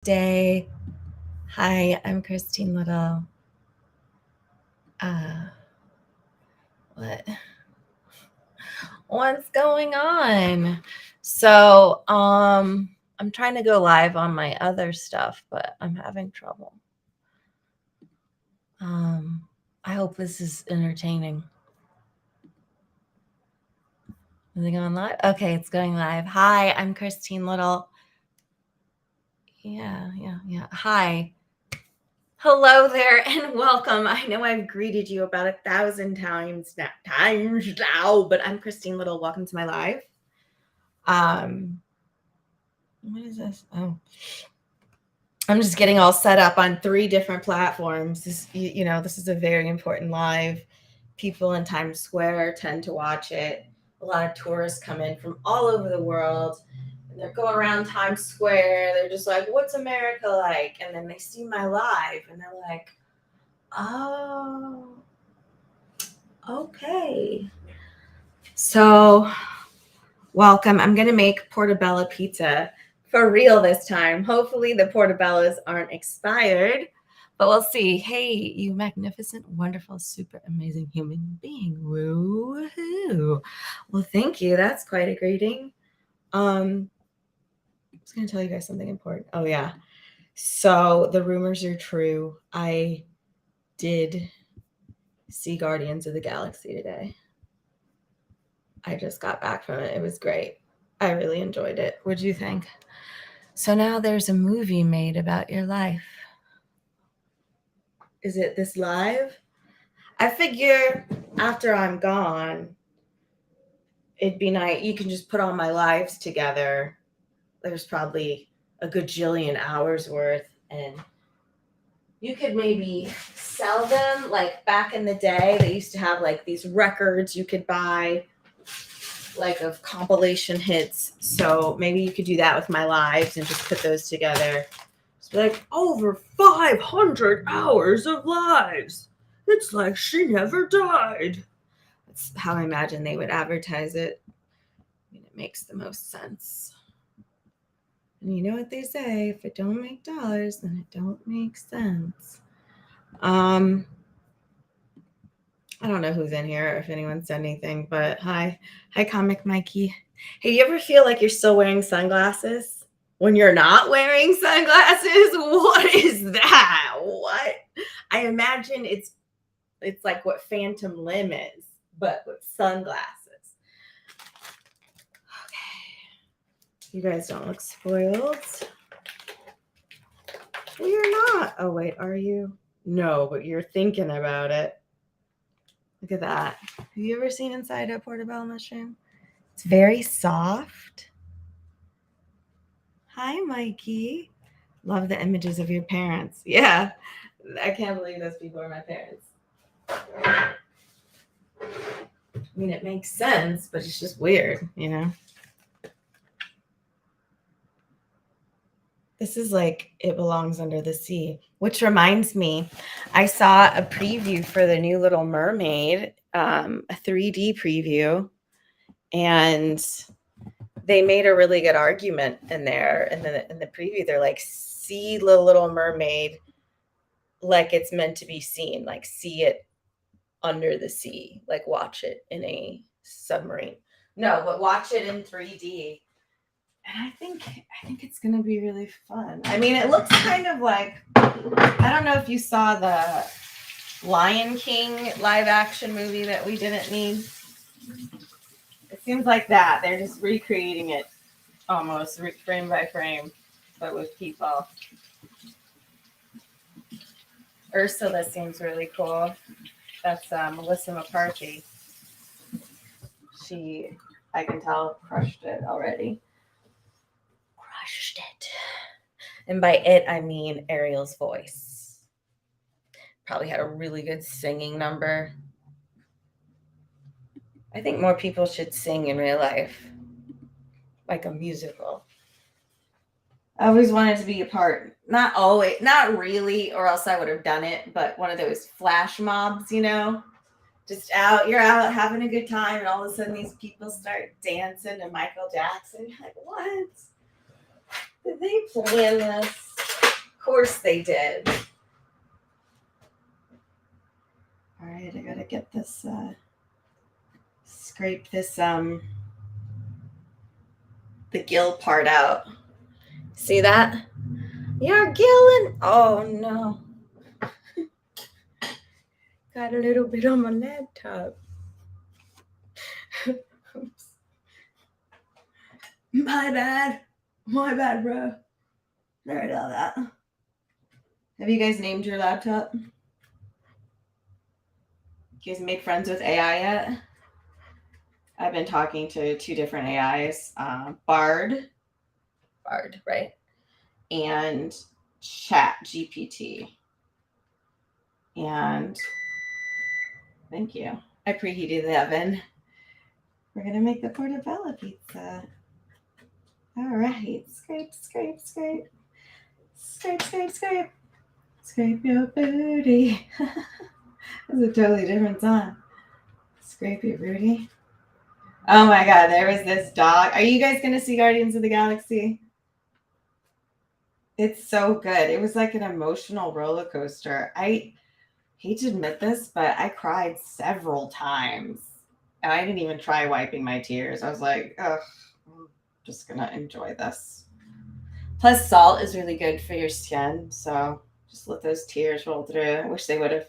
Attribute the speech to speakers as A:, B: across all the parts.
A: Day. Hi, I'm Christine Little. Uh, what? What's going on? I'm trying to go live on my other stuff, but I'm having trouble. I hope this is entertaining. Is it going live? Okay, it's going live. Hi, I'm Christine Little. Yeah. Hi. Hello there and welcome. I know I've greeted you about 1,000 times now, but I'm Christine Little. Welcome to my live. What is this? Oh, I'm just getting all set up on 3 different platforms. This is a very important live. People in Times Square tend to watch it. A lot of tourists come in from all over the world. And they're going around Times Square. They're just like, what's America like? And then they see my live and they're like, oh, okay. So, welcome. I'm going to make portobello pizza for real this time. Hopefully, the portobellos aren't expired, but we'll see. Hey, you magnificent, wonderful, super amazing human being. Woo-hoo. Well, thank you. That's quite a greeting. I was going to tell you guys something important. Oh, yeah. So, the rumors are true. I did see Guardians of the Galaxy today. I just got back from it. It was great. I really enjoyed it. What'd you think? So now there's a movie made about your life. Is it this live? I figure after I'm gone, it'd be nice. You can just put all my lives together. There's probably a gajillion hours worth, and you could maybe sell them. Like back in the day, they used to have like these records you could buy, like of compilation hits. So maybe you could do that with my lives and just put those together. It's like over 500 hours of lives. It's like she never died. That's how I imagine they would advertise it. I mean, it makes the most sense. And you know what they say, if it don't make dollars, then it don't make sense. I don't know who's in here or if anyone said anything, but hi, Comic Mikey. Hey, you ever feel like you're still wearing sunglasses when you're not wearing sunglasses? What is that? What? I imagine it's like what Phantom Limb is, but with sunglasses. Okay, you guys don't look spoiled. Well, you're not. Oh wait, are you? No, but you're thinking about it. Look at that. Have you ever seen inside a portobello mushroom? It's very soft. Hi, Mikey. Love the images of your parents. Yeah, I can't believe those people are my parents. I mean, it makes sense, but it's just weird, you know? This is like It Belongs Under the Sea, which reminds me, I saw a preview for the new Little Mermaid, a 3D preview, and they made a really good argument in there. And then in the preview, they're like, see the Little Mermaid like it's meant to be seen, like see it under the sea, like watch it in a submarine. No, but watch it in 3D. And I think it's gonna be really fun. I mean, it looks kind of like, I don't know if you saw the Lion King live action movie that we didn't need. It seems like that. They're just recreating it almost frame by frame, but with people. Ursula seems really cool. That's Melissa McCarthy. She, I can tell, crushed it already. Crushed it. And by it, I mean Ariel's voice. Probably had a really good singing number. I think more people should sing in real life, like a musical. I always wanted to be a part, not always, not really, or else I would have done it, but one of those flash mobs, you know? Just you're out having a good time, and all of a sudden these people start dancing to Michael Jackson. You're like, what? Did they plan this? course they did. All right, I gotta get this, scrape this, the gill part out. See that? You're gilling. Oh no. Got a little bit on my laptop. Oops. My bad. My bad, bro. Sorry about that. Have you guys named your laptop? You guys made friends with AI yet? I've been talking to 2 different AIs, Bard, right? And Chat GPT. And thank you. I preheated the oven. We're gonna make the portobello pizza. All right, scrape, scrape, scrape. Scrape, scrape, scrape. Scrape your booty. That's a totally different song. Scrape your booty. Oh my God, there was this dog. Are you guys going to see Guardians of the Galaxy? It's so good. It was like an emotional roller coaster. I hate to admit this, but I cried several times. And I didn't even try wiping my tears. I was like, ugh, I'm just going to enjoy this. Plus, salt is really good for your skin. So just let those tears roll through. I wish they would have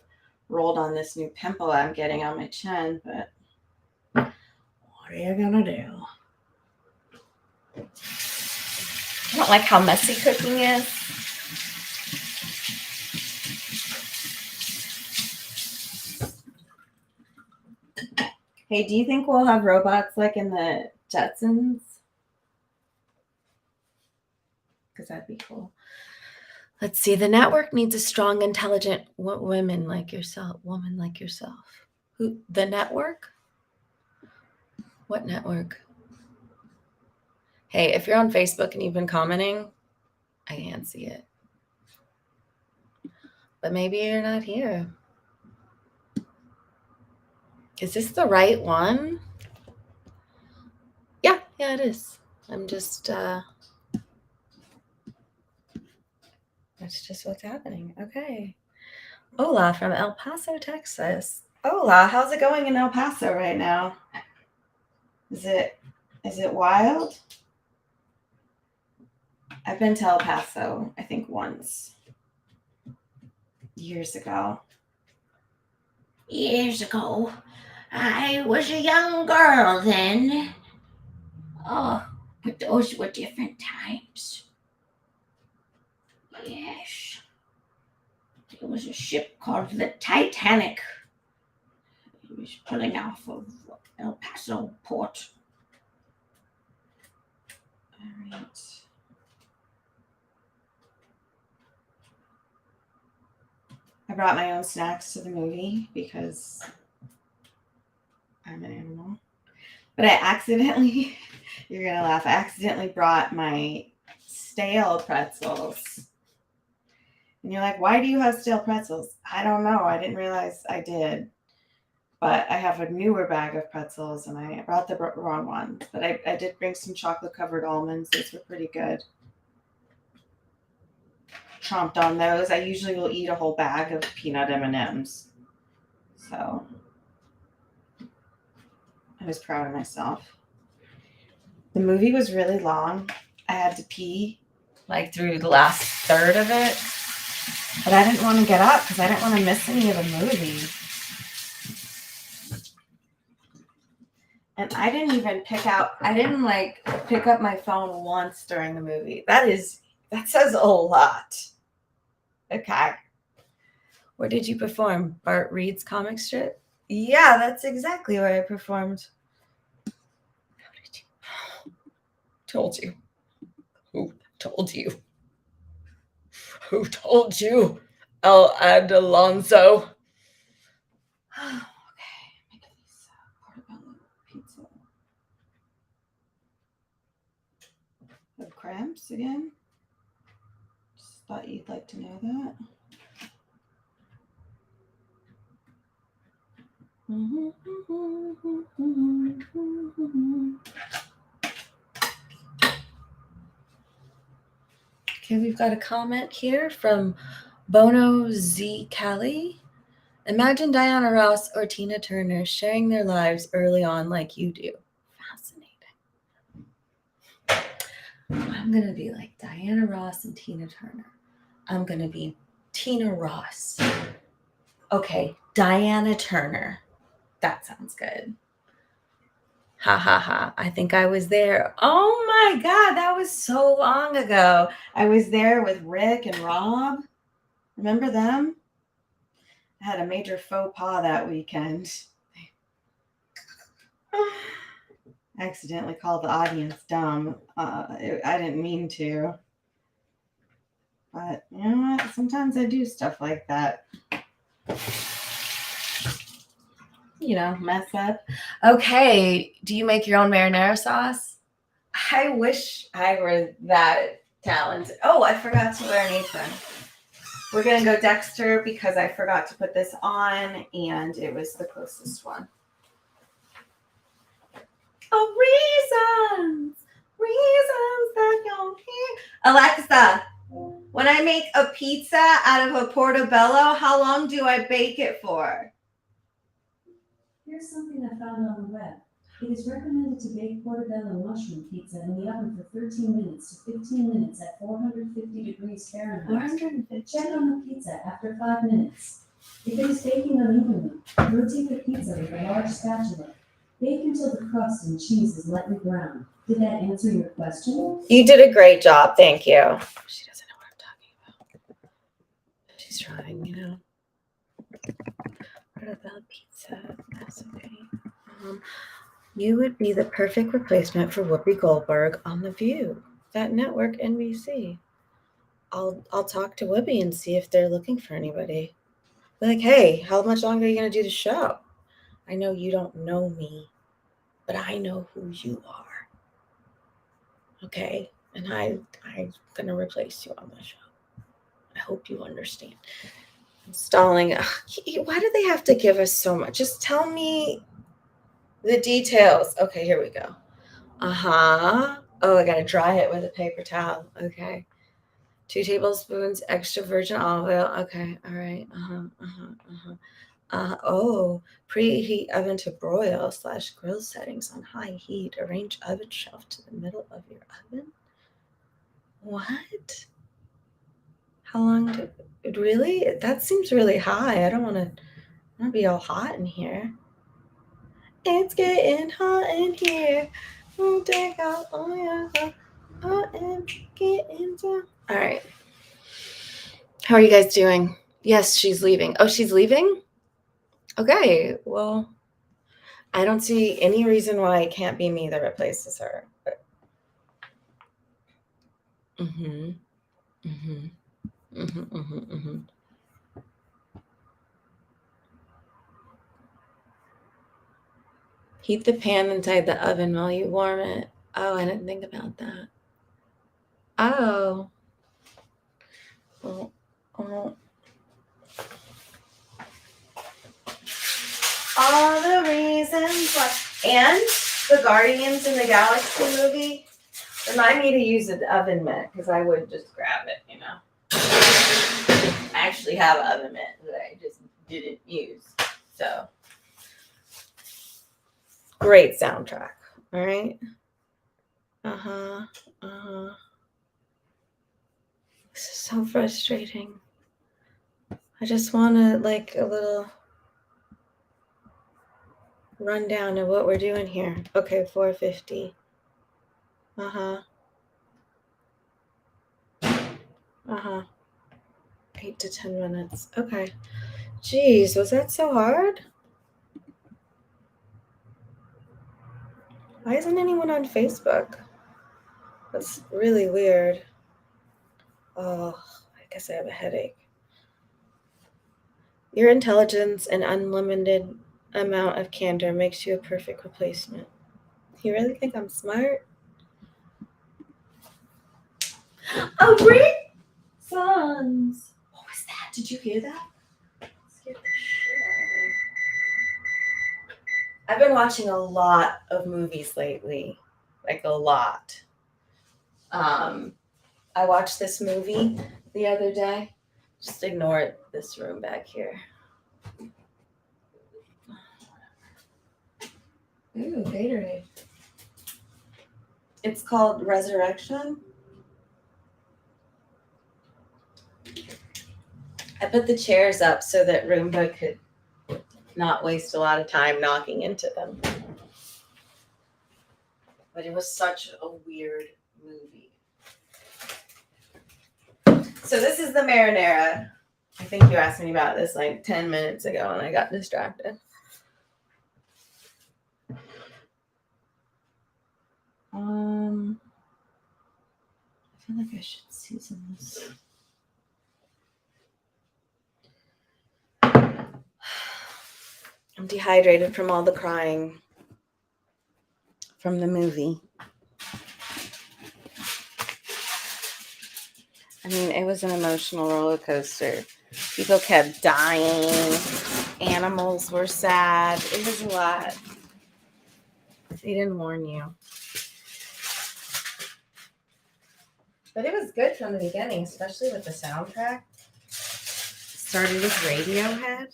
A: rolled on this new pimple I'm getting on my chin, but what are you gonna do? I don't like how messy cooking is. Hey, do you think we'll have robots like in the Jetsons? Because that'd be cool. Let's see. The network needs a strong, intelligent woman like yourself. Woman like yourself. Who? The network? What network? Hey, if you're on Facebook and you've been commenting, I can't see it. But maybe you're not here. Is this the right one? Yeah, it is. I'm just, that's just what's happening. Okay. Hola from El Paso, Texas. Hola, how's it going in El Paso right now? Is it wild? I've been to El Paso, I think once. Years ago. I was a young girl then. Oh, but those were different times. Yes. There was a ship called the Titanic. It was pulling off of El Paso port. All right. I brought my own snacks to the movie because I'm an animal. But I accidentally, you're going to laugh, I accidentally brought my stale pretzels. And you're like, why do you have stale pretzels? I don't know. I didn't realize I did. But I have a newer bag of pretzels, and I brought the wrong ones. But I did bring some chocolate-covered almonds. Those were pretty good. Chomped on those. I usually will eat a whole bag of peanut M&Ms. So I was proud of myself. The movie was really long. I had to pee like through the last third of it. But I didn't want to get up because I didn't want to miss any of the movie. And I didn't even pick up my phone once during the movie. That says a lot. Okay. Where did you perform? Bart Reed's comic strip? Yeah, that's exactly where I performed. How did you? Told you. Who told you? Who told you? El and Alonso. Okay, make these portobello pizza. Have cramps again? Just thought you'd like to know that. Okay, we've got a comment here from Bono Z. Kelly. Imagine Diana Ross or Tina Turner sharing their lives early on like you do. Fascinating. I'm going to be like Diana Ross and Tina Turner. I'm going to be Tina Ross. Okay, Diana Turner. That sounds good. Ha ha ha. I think I was there. Oh my God, that was so long ago. I was there with Rick and Rob. Remember them? I had a major faux pas that weekend. I accidentally called the audience dumb. I didn't mean to. But you know what? Sometimes I do stuff like that. You know, mess up. Okay, do you make your own marinara sauce? I wish I were that talented. Oh, I forgot to wear an apron. We're going to go Dexter because I forgot to put this on and it was the closest one. Oh, reasons that you're here. Alexa, when I make a pizza out of a portobello, how long do I bake it for?
B: Here's something I found on the web. It is recommended to bake portobello mushroom pizza in the oven for 13 minutes to 15 minutes at 450 degrees Fahrenheit.
A: 450.
B: Check on the pizza after 5 minutes. If it is baking unevenly, rotate the pizza with a large spatula. Bake until the crust and cheese is lightly browned. Did that answer your question?
A: You did a great job. Thank you. She doesn't know what I'm talking about. She's trying, you know. What about pizza? That's okay. You would be the perfect replacement for Whoopi Goldberg on The View. That network, NBC. I'll talk to Whoopi and see if they're looking for anybody. Be like, hey, how much longer are you going to do the show? I know you don't know me, but I know who you are. Okay? And I'm going to replace you on the show. I hope you understand. Stalling. Why do they have to give us so much? Just tell me the details. Okay, here we go. Oh, I got to dry it with a paper towel. Okay. 2 tablespoons extra virgin olive oil. Okay. All right. Preheat oven to broil / grill settings on high heat. Arrange oven shelf to the middle of your oven. What? How long really? That seems really high. I don't want to be all hot in here. It's getting hot in here. We'll take out all your clothes. And get into. All right. How are you guys doing? Yes, she's leaving. Oh, she's leaving? Okay. Well, I don't see any reason why it can't be me that replaces her. Heat the pan inside the oven while you warm it. Oh, I didn't think about that. Oh. All the reasons why. And the Guardians in the Galaxy movie remind me to use an oven mitt because I would just grab it, you know. I actually have an oven mitt that I just didn't use. So, great soundtrack. All right. This is so frustrating. I just want to like a little rundown of what we're doing here. Okay, 450. 8 to 10 minutes. Okay. Jeez, was that so hard? Why isn't anyone on Facebook? That's really weird. Oh, I guess I have a headache. Your intelligence and unlimited amount of candor makes you a perfect replacement. You really think I'm smart? Oh, great sons. What was that? Did you hear that? Scared the shit out of me. I've been watching a lot of movies lately. Like a lot. I watched this movie the other day. Just ignore this room back here. Ooh, Gatorade. It's called Resurrection. I put the chairs up so that Roomba could not waste a lot of time knocking into them. But it was such a weird movie. So this is the marinara. I think you asked me about this like 10 minutes ago and I got distracted. I feel like I should season this. I'm dehydrated from all the crying from the movie. I mean, it was an emotional roller coaster. People kept dying. Animals were sad. It was a lot. They didn't warn you. But it was good from the beginning, especially with the soundtrack. Started with Radiohead.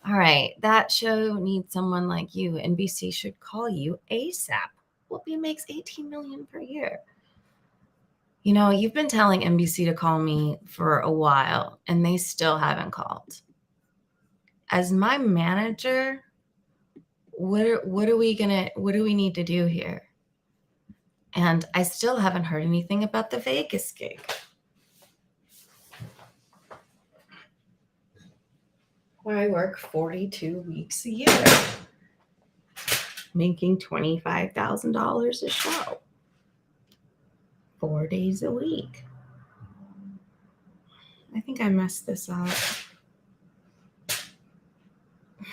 A: All right, that show needs someone like you. NBC should call you ASAP. Whoopi makes $18 million per year. You know, you've been telling NBC to call me for a while, and they still haven't called. As my manager, what do we need to do here? And I still haven't heard anything about the Vegas gig. Where I work 42 weeks a year, making $25,000 a show, 4 days a week. I think I messed this up.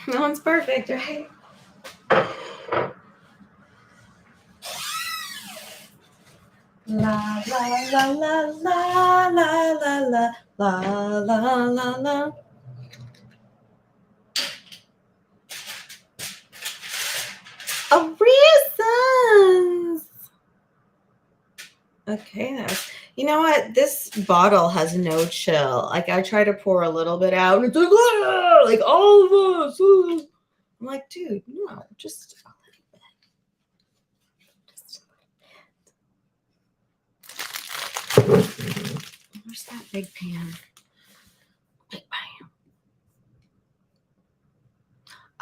A: No one's perfect, right? La la la la la la la la la la la. Reasons. Okay, you know what? This bottle has no chill. Like I try to pour a little bit out, and it's like all of us. I'm like, dude, no, just a little bit. Just a little bit. Where's that big pan? Big pan.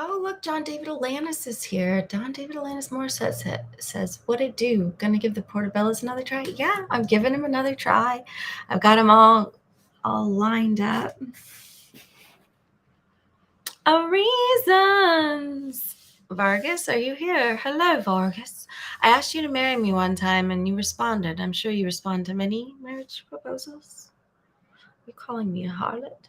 A: Oh, look, John David Alanis is here. John David Alanis Morissette says, what it do? Gonna give the Portobellos another try? Yeah, I'm giving him another try. I've got them all lined up. Reasons. Vargas, are you here? Hello, Vargas. I asked you to marry me one time and you responded. I'm sure you respond to many marriage proposals. You're calling me a harlot?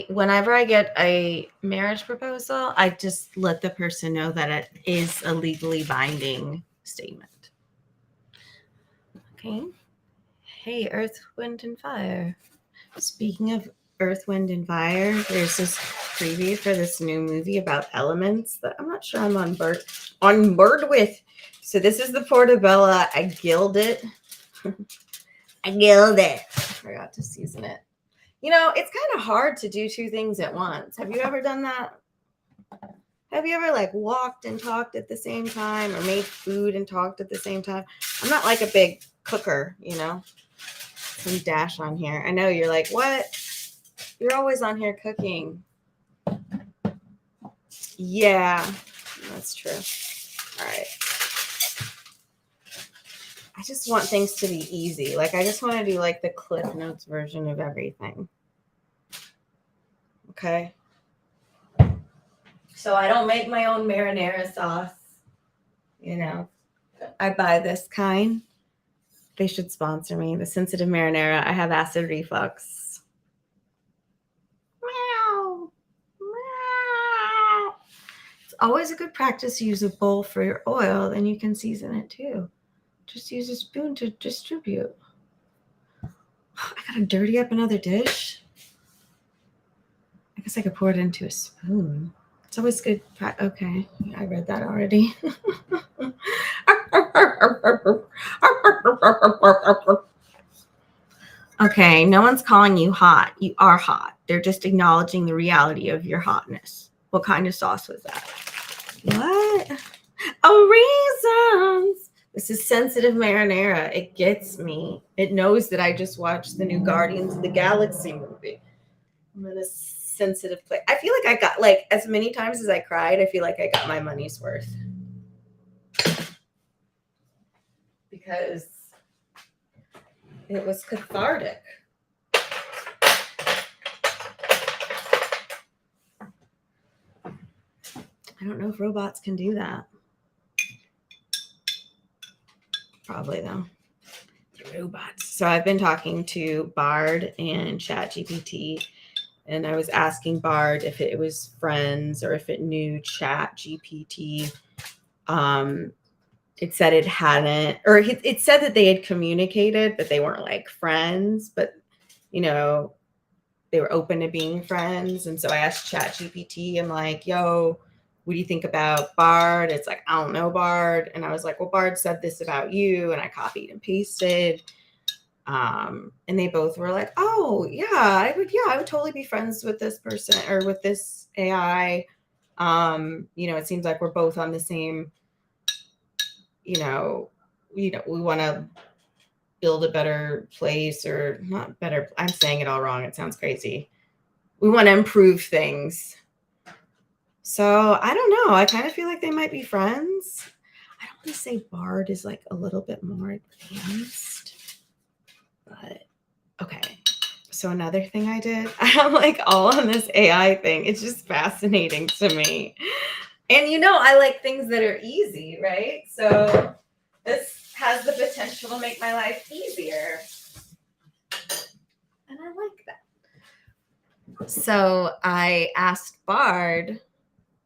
A: Whenever I get a marriage proposal, I just let the person know that it is a legally binding statement. Okay. Hey, Earth, Wind, and Fire. Speaking of Earth, Wind, and Fire, there's this preview for this new movie about elements that I'm not sure I'm on board with. So this is the Portobello. I gilled it. I forgot to season it. You know, it's kind of hard to do two things at once. Have you ever done that? Have you ever like walked and talked at the same time or made food and talked at the same time? I'm not like a big cooker, you know. Some dash on here. I know you're like, what? You're always on here cooking. Yeah, that's true. All right. I just want things to be easy. Like, I just want to do like the Cliff Notes version of everything. Okay. So I don't make my own marinara sauce. You know, I buy this kind. They should sponsor me. The Sensitive Marinara. I have acid reflux. Meow. Meow. It's always a good practice to use a bowl for your oil, then you can season it too. Just use a spoon to distribute. I gotta dirty up another dish. I guess I could pour it into a spoon. It's always good. Okay, I read that already. Okay, no one's calling you hot. You are hot. They're just acknowledging the reality of your hotness. What kind of sauce was that? What? Oh, reasons. This is sensitive marinara. It gets me. It knows that I just watched the new Guardians of the Galaxy movie. I'm in a sensitive place. I feel like I got, like, as many times as I cried, I feel like I got my money's worth. Because it was cathartic. I don't know if robots can do that. Probably, though. The robots. So I've been talking to Bard and ChatGPT, and I was asking Bard if it was friends or if it knew ChatGPT. It said it hadn't, or it said that they had communicated, but they weren't like friends, but, you know, they were open to being friends. And so I asked ChatGPT, I'm like, yo, what do you think about Bard? It's like, I don't know Bard. And I was like, well, Bard said this about you. And I copied and pasted. And they both were like, oh, yeah, I would totally be friends with this person or with this AI. You know, it seems like we're both on the same, we want to build a better place, or not better. I'm saying it all wrong. It sounds crazy. We want to improve things. So I don't know. I kind of feel like they might be friends. I don't want to say Bard is like a little bit more advanced, but okay. So another thing I did, I'm like all on this AI thing. It's just fascinating to me. And I like things that are easy, right? So this has the potential to make my life easier. And I like that. So I asked Bard,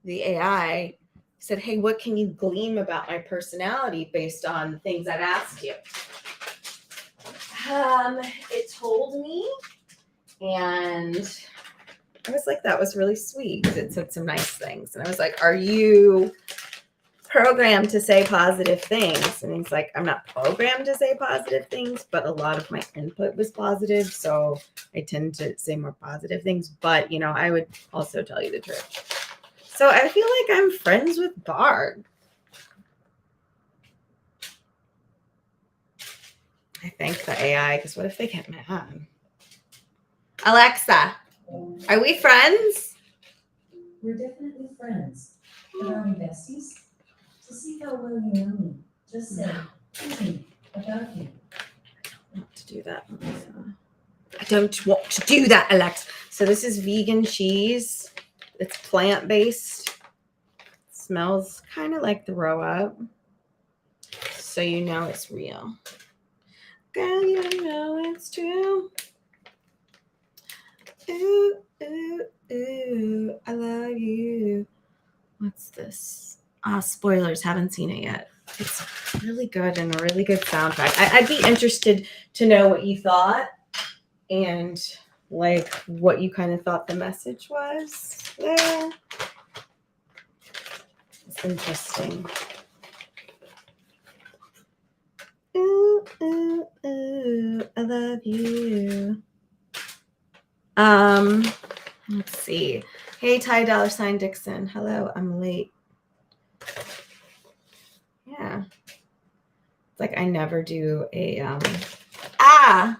A: the AI, said, hey, what can you glean about my personality based on the things I've asked you? It told me, and I was like, that was really sweet. It said some nice things. And I was like, are you programmed to say positive things? And he's like, I'm not programmed to say positive things, but a lot of my input was positive. So I tend to say more positive things. But, I would also tell you the truth. So I feel like I'm friends with Bard. I thank the AI, because what if they get mad? Alexa, are we friends?
B: We're definitely friends. But are we besties? To see how well you know me, just say, tell me about you.
A: I don't want to do that. I don't want to do that, Alexa. So this is vegan cheese. It's plant-based. Smells kind of like throw up. So you know it's real. Girl, you know it's true. Ooh, ooh, ooh, I love you. What's this? Spoilers, haven't seen it yet. It's really good and a really good soundtrack. I'd be interested to know what you thought and like what you kind of thought the message was. Yeah. It's interesting. Ooh, ooh, ooh, I love you. Let's see. Hey, Ty $ Dixon. Hello, I'm late. Yeah. It's like I never do a Got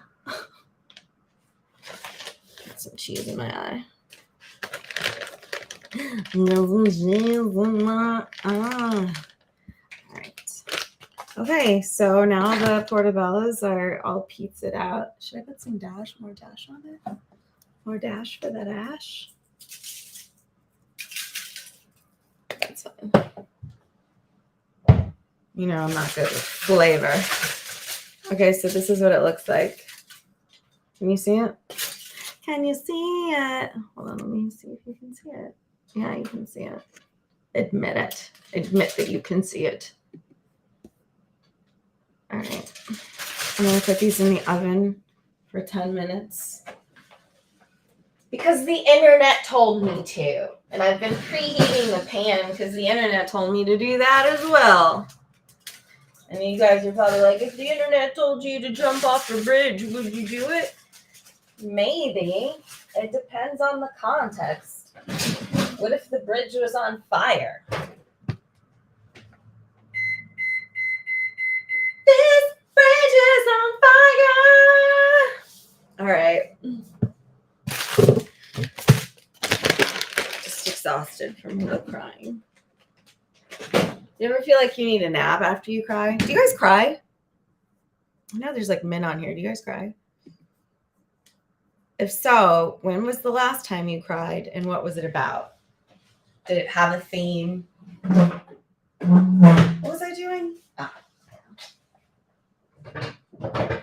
A: some cheese in my eye. All right. Okay, so now the portobellos are all pizzaed out. Should I put some more dash on it? More dash for that ash? That's fine. I'm not good with flavor. Okay, so this is what it looks like. Can you see it? Can you see it? Hold on, let me see if you can see it. Yeah, you can see it. Admit it. Admit that you can see it. All right. I'm going to put these in the oven for 10 minutes. Because the internet told me to. And I've been preheating the pan because the internet told me to do that as well. And you guys are probably like, if the internet told you to jump off a bridge, would you do it? Maybe. It depends on the context. What if the bridge was on fire? This bridge is on fire! All right. Just exhausted from crying. You ever feel like you need a nap after you cry? Do you guys cry? I know there's like men on here. Do you guys cry? If so, when was the last time you cried and what was it about? Did it have a theme? What was I doing? Ah. I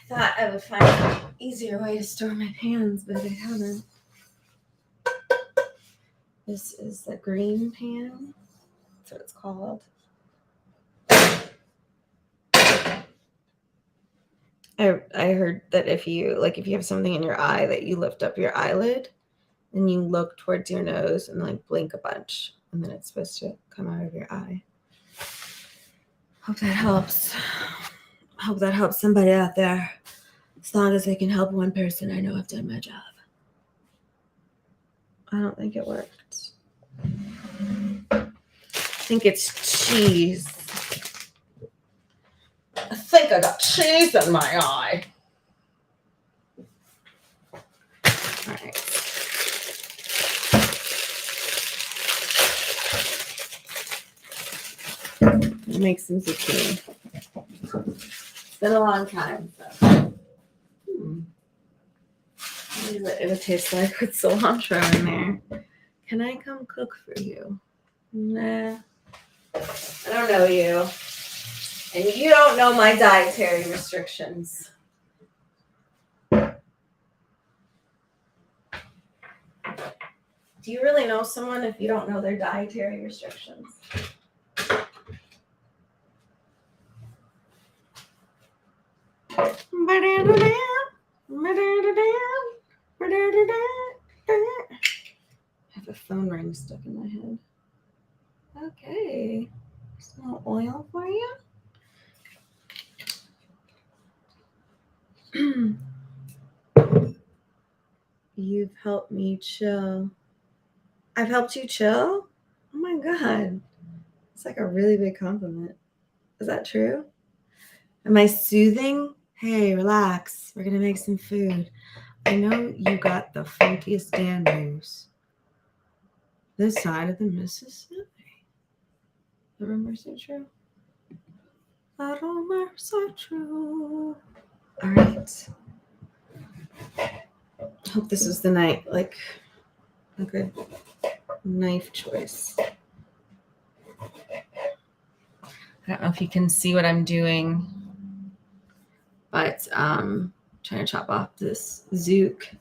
A: thought I would find an easier way to store my pans, but I haven't. This is the green pan. That's what it's called. I heard that if you have something in your eye, that you lift up your eyelid and you look towards your nose and like blink a bunch, and then it's supposed to come out of your eye. Hope that helps. Hope that helps somebody out there. As long as I can help one person, I know I've done my job. I don't think it worked. I think it's cheese. I think I got cheese in my eye. All right. I'll make some zucchini. It's been a long time. So. What does it taste like with cilantro in there? Can I come cook for you? Nah. I don't know you. And you don't know my dietary restrictions. Do you really know someone if you don't know their dietary restrictions? I have a phone ring stuck in my head. Okay. Some oil for you. You've helped me chill. I've helped you chill? Oh my God. It's like a really big compliment. Is that true? Am I soothing? Hey, relax. We're going to make some food. I know you got the funkiest damn news. This side of the Mississippi. The rumors are true. The rumors are true. All right. Hope this was the night, like a good knife choice. I don't know if you can see what I'm doing, but trying to chop off this zucchini.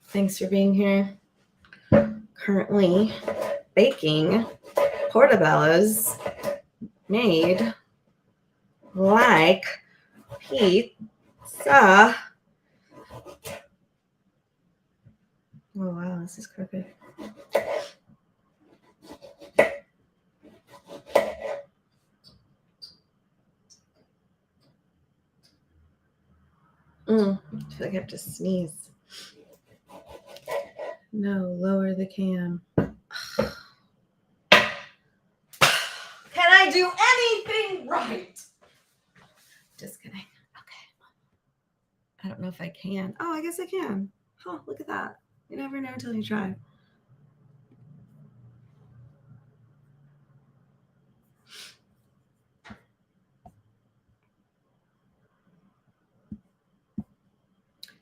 A: Thanks for being here. Currently baking portobellos made like pizza. Oh wow, this is crooked. I feel like I have to sneeze. No, lower the cam. Can I do anything right? Just kidding. Okay. I don't know if I can. Oh, I guess I can. Oh, look at that. You never know until you try.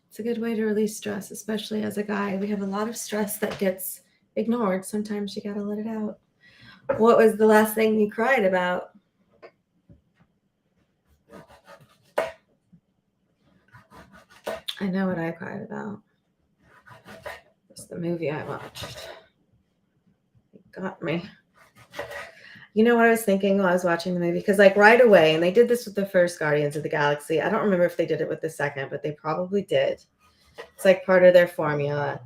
A: It's a good way to release stress, especially as a guy. We have a lot of stress that gets ignored. Sometimes you gotta let it out. What was the last thing you cried about? I know what I cried about. It's the movie I watched. It got me. You know what I was thinking while I was watching the movie? Because like right away, and they did this with the first Guardians of the Galaxy. I don't remember if they did it with the second, but they probably did. It's like part of their formula.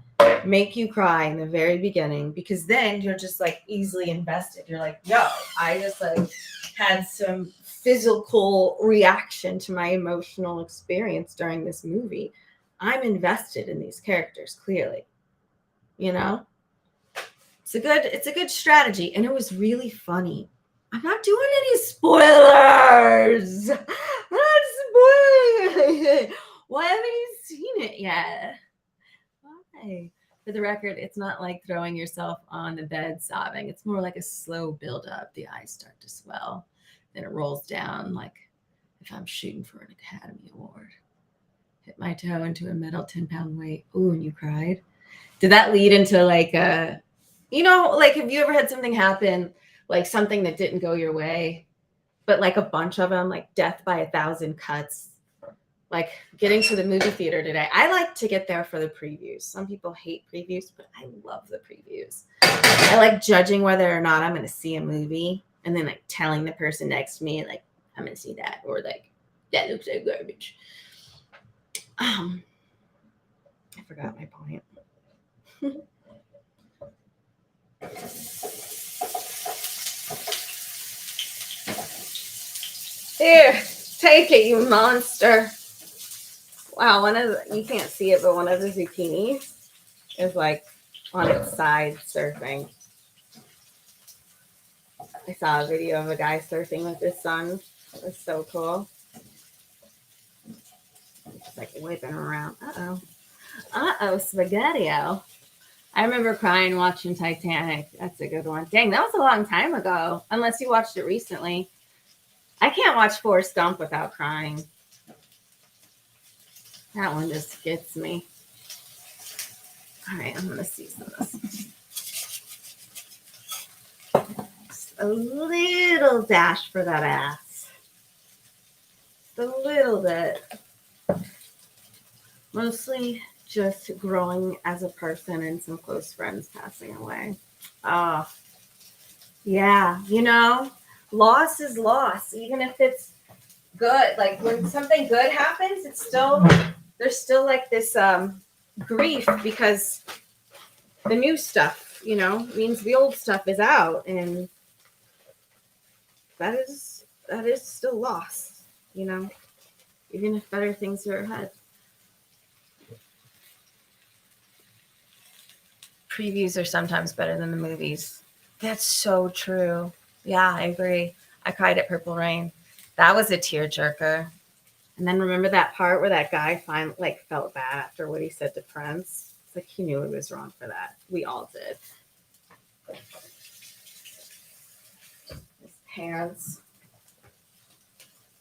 A: Make you cry in the very beginning, because then you're just like easily invested. You're like, yo, I just like had some physical reaction to my emotional experience during this movie. I'm invested in these characters, clearly. You know? It's a good strategy, and it was really funny. I'm not doing any spoilers. I'm not spoiling. Why haven't you seen it yet? Why? For the record, it's not like throwing yourself on the bed sobbing. It's more like a slow build up. The eyes start to swell, then it rolls down like if I'm shooting for an Academy Award. Hit my toe into a metal 10-pound weight. Ooh, and you cried. Did that lead into like a, like have you ever had something happen, like something that didn't go your way, but like a bunch of them, like death by 1,000 cuts? Like getting to the movie theater today. I like to get there for the previews. Some people hate previews, but I love the previews. I like judging whether or not I'm going to see a movie and then like telling the person next to me, like, I'm going to see that, or like, that looks like garbage. I forgot my point. Here, take it, you monster. Wow, you can't see it, but one of the zucchinis is like on its side surfing. I saw a video of a guy surfing with his son. It was so cool. Just like whipping around. Spaghetti-o. I remember crying watching Titanic. That's a good one. Dang, that was a long time ago. Unless you watched it recently. I can't watch Forrest Gump without crying. That one just gets me. All right, I'm going to season this. Just a little dash for that ass. Just a little bit. Mostly just growing as a person and some close friends passing away. Oh, yeah. Loss is loss, even if it's good. Like when something good happens, there's still like this grief, because the new stuff, means the old stuff is out, and that is still loss, even if better things are ahead. Previews are sometimes better than the movies. That's so true. Yeah, I agree. I cried at Purple Rain. That was a tearjerker. And then remember that part where that guy felt bad after what he said to Prince? It's like he knew he was wrong for that. We all did. His pants.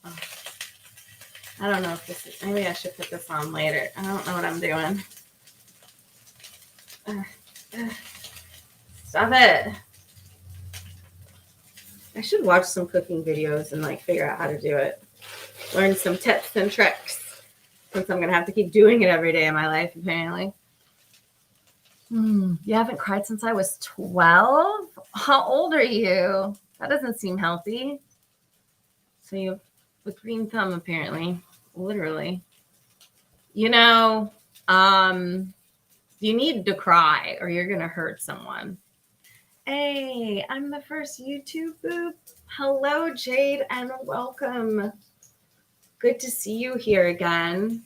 A: Oh. I don't know if this is, maybe I should put this on later. I don't know what I'm doing. Stop it. I should watch some cooking videos and figure out how to do it. Learn some tips and tricks, since I'm going to have to keep doing it every day of my life, apparently. You haven't cried since I was 12? How old are you? That doesn't seem healthy. So you have a green thumb, apparently. Literally. You need to cry or you're going to hurt someone. Hey, I'm the first YouTube boop. Hello, Jade, and welcome. Good to see you here again.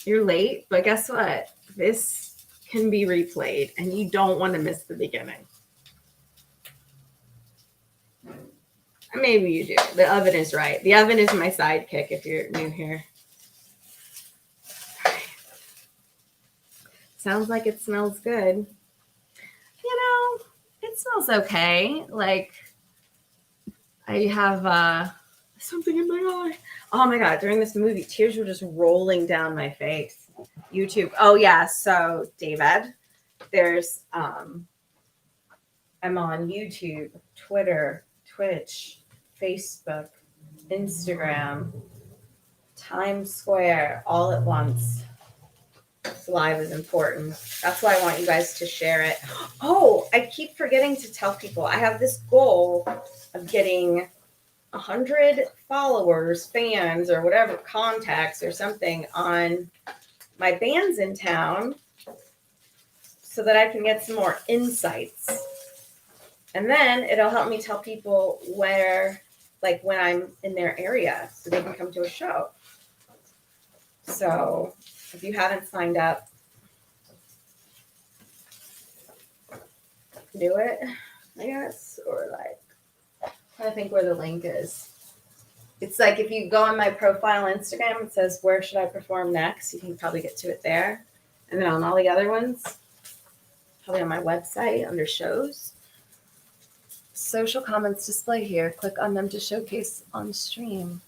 A: You're late, but guess what? This can be replayed, and you don't want to miss the beginning. Maybe you do. The oven is right. The oven is my sidekick if you're new here. Sounds like it smells good. It smells okay. I have something in my eye. Oh my God, during this movie, tears were just rolling down my face. YouTube. Oh yeah, so David, there's I'm on YouTube, Twitter, Twitch, Facebook, Instagram, Times Square, all at once. This live is important. That's why I want you guys to share it. Oh, I keep forgetting to tell people I have this goal of getting 100 followers, fans, or whatever, contacts or something on my band's in town so that I can get some more insights. And then it'll help me tell people where, like when I'm in their area so they can come to a show. So if you haven't signed up, do it, I guess, or like, I think where the link is. It's like if you go on my profile on Instagram, it says, where should I perform next? You can probably get to it there. And then on all the other ones, probably on my website under shows. Social comments display here. Click on them to showcase on stream.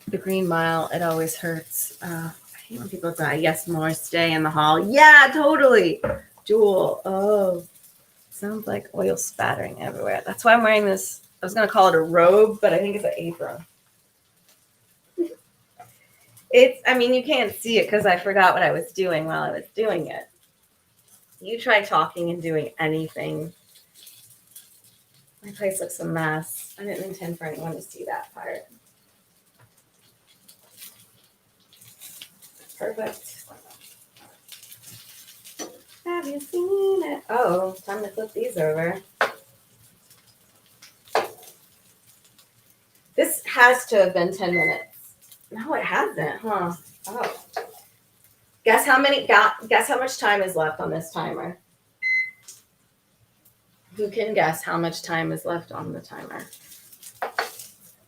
A: The Green Mile, it always hurts. I hate when people die. Yes, more stay in the hall. Yeah, totally. Jewel. Oh, sounds like oil spattering everywhere. That's why I'm wearing this. I was going to call it a robe, but I think it's an apron. I mean, you can't see it because I forgot what I was doing while I was doing it. You try talking and doing anything. My place looks a mess. I didn't intend for anyone to see that part. Perfect. Have you seen it? Oh, time to flip these over. This has to have been 10 minutes. No, it hasn't, huh? Oh. Guess how much time is left on this timer? Who can guess how much time is left on the timer?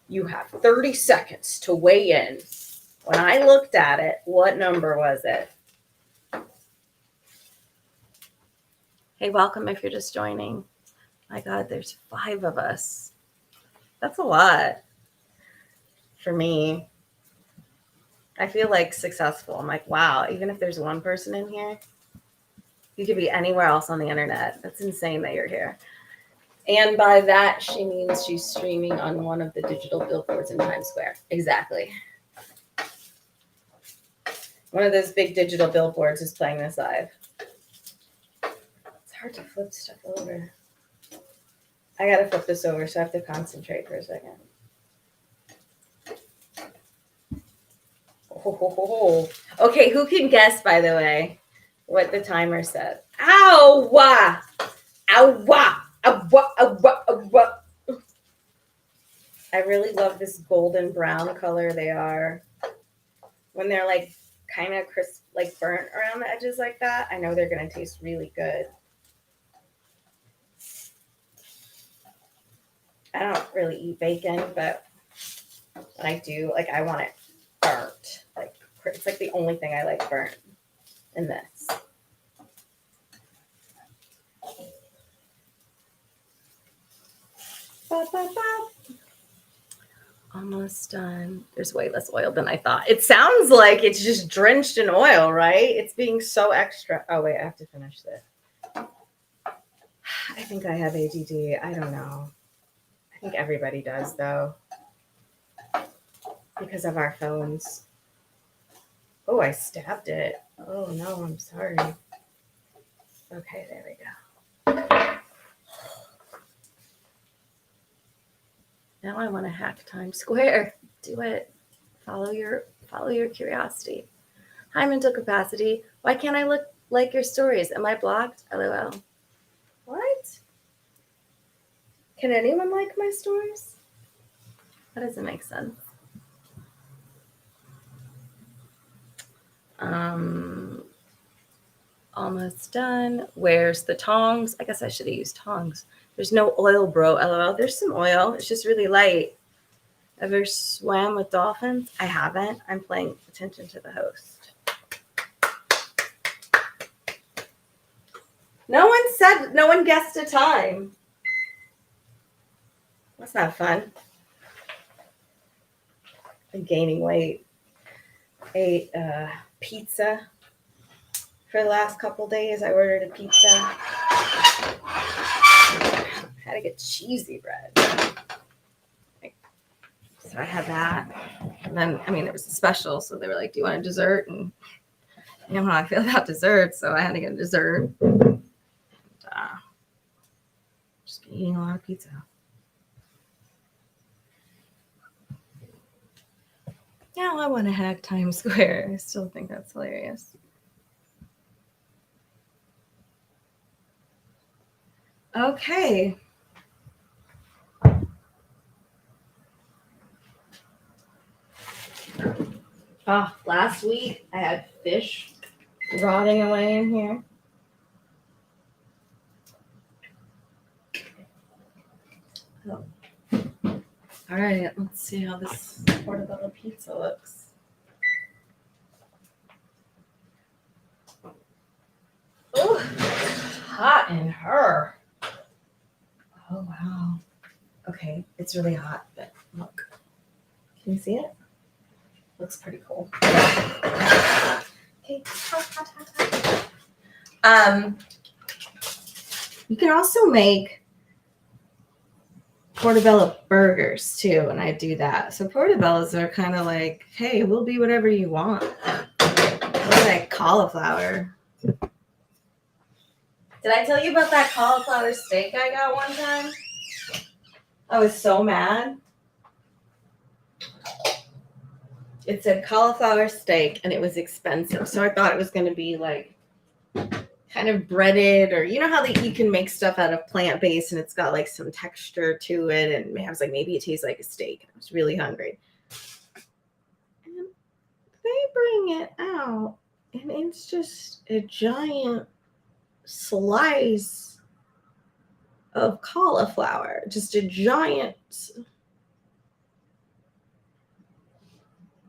A: You have 30 seconds to weigh in. When I looked at it, what number was it? Hey, welcome if you're just joining. My God, there's 5 of us. That's a lot for me. I feel like successful. I'm like, wow, even if there's one person in here, you could be anywhere else on the internet. That's insane that you're here. And by that, she means she's streaming on one of the digital billboards in Times Square. Exactly. One of those big digital billboards is playing this live. It's hard to flip stuff over. I got to flip this over, so I have to concentrate for a second. Oh. Okay, who can guess, by the way, what the timer said? Ow! Ow! Ow! Ow! I really love this golden brown color they are. When they're like kind of crisp, like burnt around the edges like that, I know they're going to taste really good. I don't really eat bacon, but when I do, like I want it burnt. Like it's like the only thing I like burnt in this. Ba, ba, ba. Almost done. There's way less oil than I thought. It sounds like it's just drenched in oil, right? It's being so extra. Oh, wait, I have to finish this. I think I have ADD. I don't know. I think everybody does, though, because of our phones. Oh, I stabbed it. Oh, no, I'm sorry. Okay, there we go. Now I want to hack Times Square. Do it. Follow your curiosity. Hi, mental capacity. Why can't I look like your stories? Am I blocked? LOL. What? Can anyone like my stories? That doesn't make sense. Almost done. Where's the tongs? I guess I should have used tongs. There's no oil, bro. LOL. There's some oil. It's just really light. Ever swam with dolphins? I haven't. I'm paying attention to the host. No one guessed a time. That's not fun. I'm gaining weight. Ate pizza for the last couple days. I ordered a pizza. Had to get cheesy bread. So I had that. And then, it was a special. So they were like, do you want a dessert? And you know how I feel about dessert. So I had to get a dessert. And, just been eating a lot of pizza. Now I want to hack Times Square. I still think that's hilarious. Okay. Oh, last week I had fish rotting away in here. Oh. All right, let's see how this portobello pizza looks. Oh, hot in her. Oh, wow. Okay, it's really hot, but look. Can you see it? Looks pretty cool. Okay. You can also make portobello burgers too, and I do that. So portobellos are kind of like, hey, we'll be whatever you want. They're like cauliflower. Did I tell you about that cauliflower steak I got one time? I was so mad. It said cauliflower steak and it was expensive. So I thought it was going to be like kind of breaded, or you know how you can make stuff out of plant-based and it's got like some texture to it. And I was like, maybe it tastes like a steak. I was really hungry. And they bring it out and it's just a giant slice of cauliflower. Just a giant.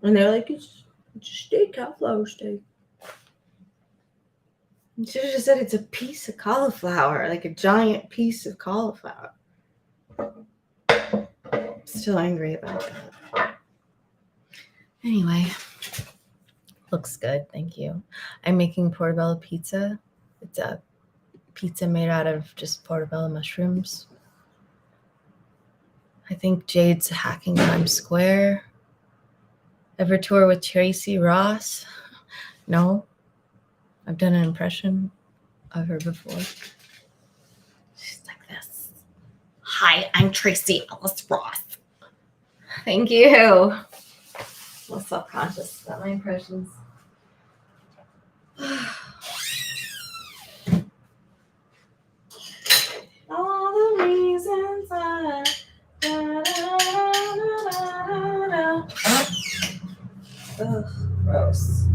A: And they're like, it's a steak, cauliflower steak. You should have just said it's a piece of cauliflower, like a giant piece of cauliflower. Still angry about that. Anyway, looks good. Thank you. I'm making portobello pizza. It's a pizza made out of just portobello mushrooms. I think Jade's hacking Times Square. Ever tour with Tracy Ross? No. I've done an impression of her before. She's like this. Hi, I'm Tracy Ellis Ross. Thank you. I'm a little self-conscious about my impressions. All the reasons I. Ugh, gross.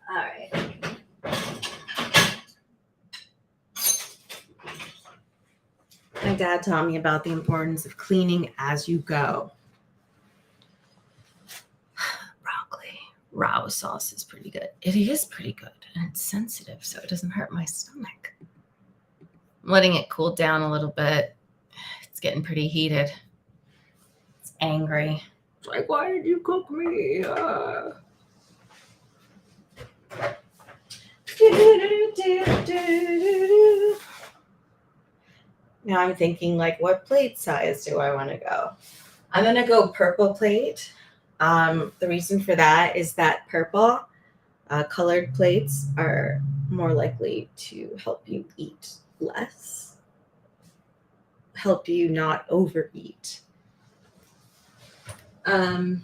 A: All right. My dad taught me about the importance of cleaning as you go. Broccoli raw sauce is pretty good. It is pretty good, and it's sensitive, so it doesn't hurt my stomach. I'm letting it cool down a little bit. It's getting pretty heated. It's angry. It's like, why did you cook me? Now I'm thinking, like, what plate size do I want to go? I'm going to go purple plate. The reason for that is that purple colored plates are more likely to help you eat less, help you not overeat. I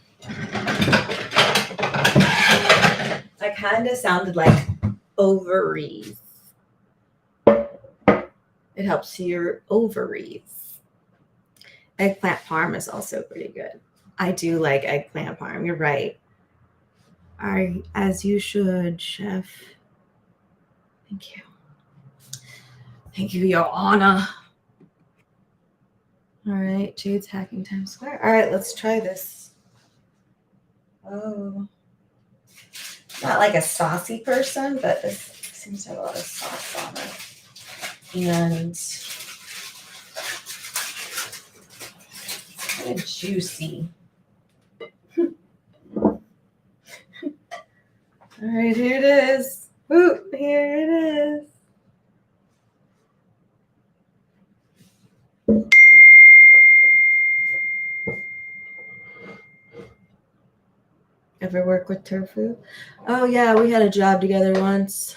A: kind of sounded like ovaries. It helps your ovaries. Eggplant parm is also pretty good. I do like eggplant parm. You're right. As you should, chef. Thank you. Thank you, Your Honor. All right, Jade's hacking Times Square. All right, let's try this. Oh. Not like a saucy person, but this seems to have a lot of sauce on it. And it's kind of juicy. All right, here it is. Ooh, here it is. Ever work with tofu? Oh yeah, we had a job together once.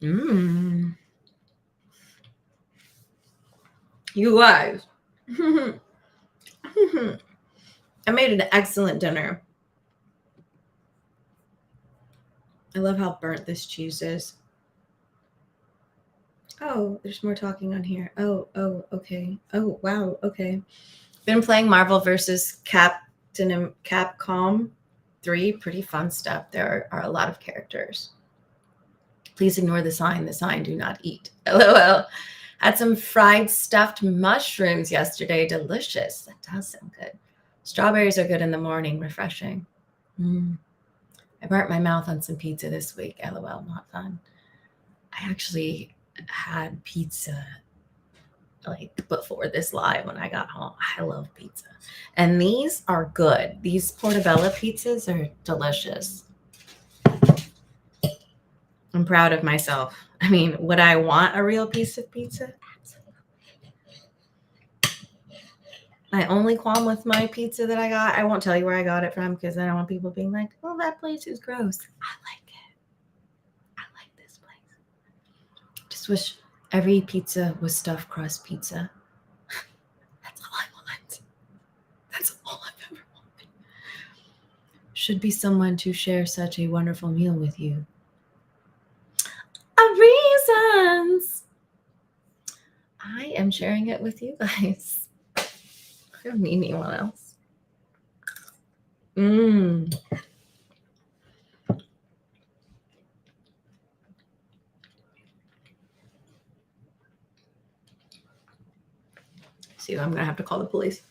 A: You guys. I made an excellent dinner. I love how burnt this cheese is. Oh, there's more talking on here. Oh, okay. Oh, wow, okay. Been playing Marvel vs. Capcom 3. Pretty fun stuff. There are a lot of characters. Please ignore the sign. The sign, do not eat. LOL. Had some fried stuffed mushrooms yesterday. Delicious. That does sound good. Strawberries are good in the morning. Refreshing. I burnt my mouth on some pizza this week. LOL. Not fun. I actually had pizza like before this live when I got home. I love pizza. And these are good. These Portobello pizzas are delicious. I'm proud of myself. I mean, would I want a real piece of pizza? Absolutely. My only qualm with my pizza that I got, I won't tell you where I got it from because I don't want people being like, oh, that place is gross. I like it. I like this place. Just wish every pizza was stuffed crust pizza. That's all I want. That's all I've ever wanted. Should be someone to share such a wonderful meal with you. Reasons. I am sharing it with you guys. I don't need anyone else. See, I'm gonna have to call the police.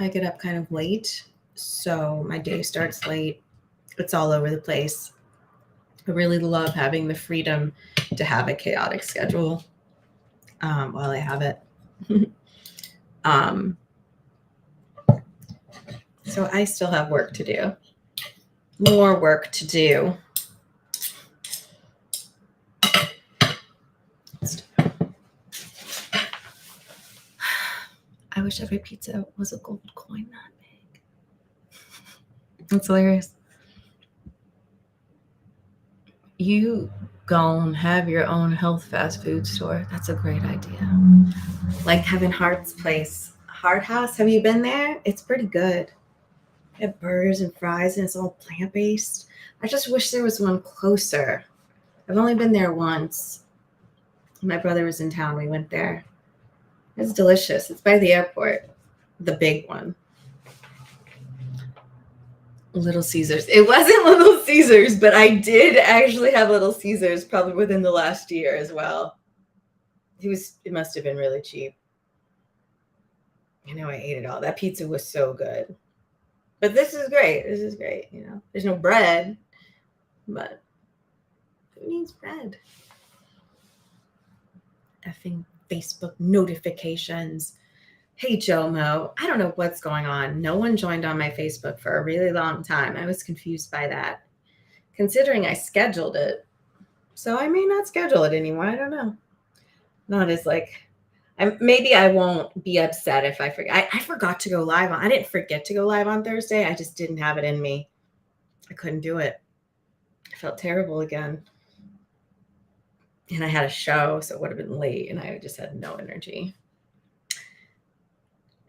A: I get up kind of late, so my day starts late. It's all over the place. I really love having the freedom to have a chaotic schedule while I have it. So I still have work to do. More work to do. I wish every pizza was a gold coin that big. That's hilarious. You go and have your own health fast food store. That's a great idea. Like having Hart's Place. Hard House, have you been there? It's pretty good. They have burgers and fries and it's all plant-based. I just wish there was one closer. I've only been there once. My brother was in town. We went there. It's delicious. It's by the airport. The big one. Little Caesars. It wasn't Little Caesars, but I did actually have Little Caesars probably within the last year as well. It must have been really cheap. I know I ate it all. That pizza was so good. But this is great. This is great. You know, there's no bread, but who needs bread? Effing Facebook notifications. Hey, Jomo, I don't know what's going on. No one joined on my Facebook for a really long time. I was confused by that, considering I scheduled it. So I may not schedule it anymore. I don't know. Not as like, maybe I won't be upset if I forget. I forgot to go live on. I didn't forget to go live on Thursday. I just didn't have it in me. I couldn't do it. I felt terrible again. And I had a show, so it would have been late, and I just had no energy.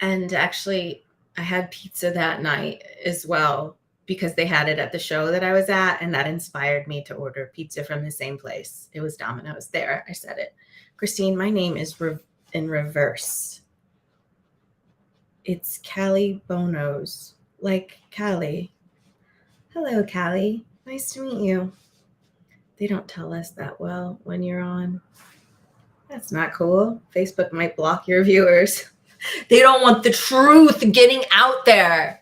A: And actually, I had pizza that night as well because they had it at the show that I was at, and that inspired me to order pizza from the same place. It was Domino's. There, I said it. Christine, my name is in reverse. It's Callie Bonos, like Callie. Hello, Callie. Nice to meet you. They don't tell us that well when you're on. That's not cool. Facebook might block your viewers. They don't want the truth getting out there.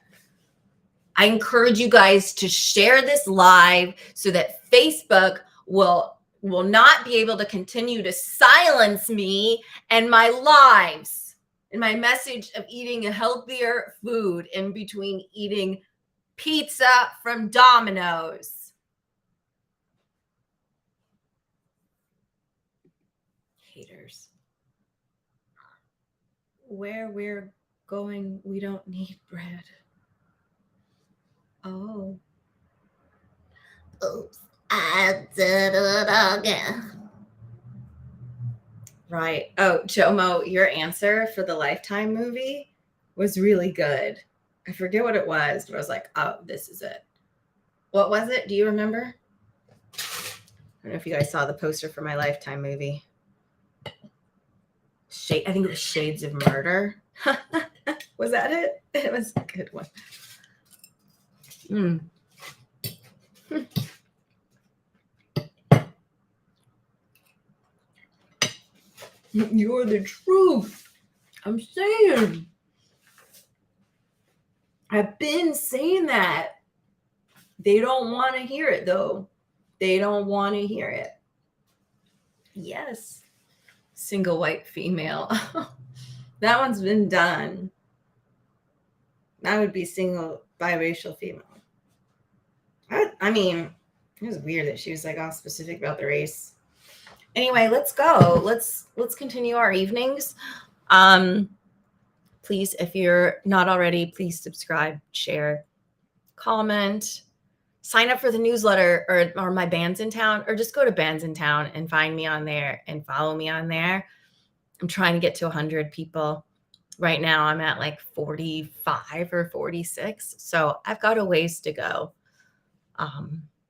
A: I encourage you guys to share this live so that Facebook will not be able to continue to silence me and my lives and my message of eating a healthier food in between eating pizza from Domino's. Haters. where we're going, we don't need bread. Oh. Oops, I did it again. Right. Oh, Jomo, your answer for the Lifetime movie was really good. I forget what it was, but I was like, oh, this is it. What was it? Do you remember? I don't know if you guys saw the poster for my Lifetime movie. I think it was Shades of Murder. Was that it? It was a good one. You're the truth. I'm saying. I've been saying that. They don't want to hear it, though. They don't want to hear it. Yes. Single white female. That one's been done. That would be single biracial female. I mean, it was weird that she was like all specific about the race. Anyway, let's go. Let's continue our evenings. Please, if you're not already, please subscribe, share, comment, sign up for the newsletter or my Bands in Town, or just go to Bands in Town and find me on there and follow me on there. I'm trying to get to 100 people. Right now I'm at like 45 or 46. So I've got a ways to go.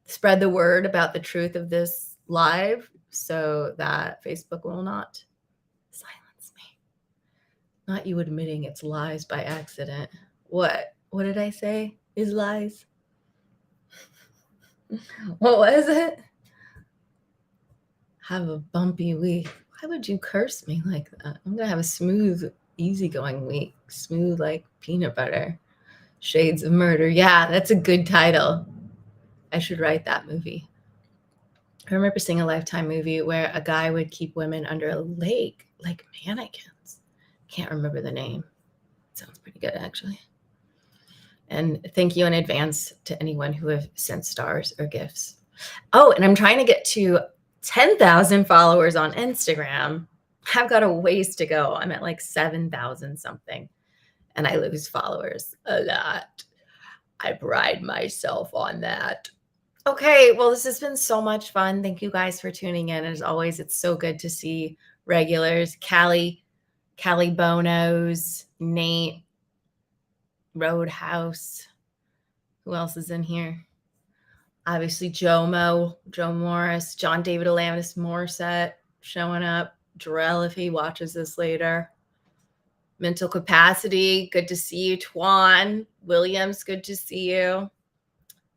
A: Spread the word about the truth of this live so that Facebook will not silence me. Not you admitting it's lies by accident. What did I say is lies? What was it? Have a bumpy week. Why would you curse me like that? I'm going to have a smooth, easygoing week. Smooth like peanut butter. Shades of Murder. Yeah, that's a good title. I should write that movie. I remember seeing a Lifetime movie where a guy would keep women under a lake like mannequins. Can't remember the name. Sounds pretty good, actually. And thank you in advance to anyone who have sent stars or gifts. Oh, and I'm trying to get to 10,000 followers on Instagram. I've got a ways to go. I'm at like 7,000 something. And I lose followers a lot. I pride myself on that. Okay, well, this has been so much fun. Thank you guys for tuning in. As always, it's so good to see regulars. Callie Bonos, Nate, Roadhouse. Who else is in here? Obviously, Joe Morris, John David Alanis Morissette showing up. Jarrell, if he watches this later. Mental Capacity, good to see you. Twan Williams, good to see you.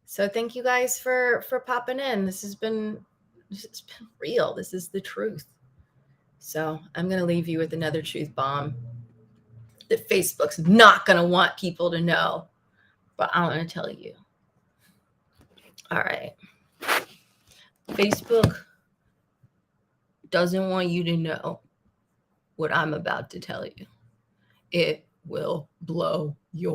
A: So thank you guys for popping in. This has been real. This is the truth. So I'm going to leave you with another truth bomb that Facebook's not going to want people to know, but I'm going to tell you. All right. Facebook doesn't want you to know what I'm about to tell you. It will blow your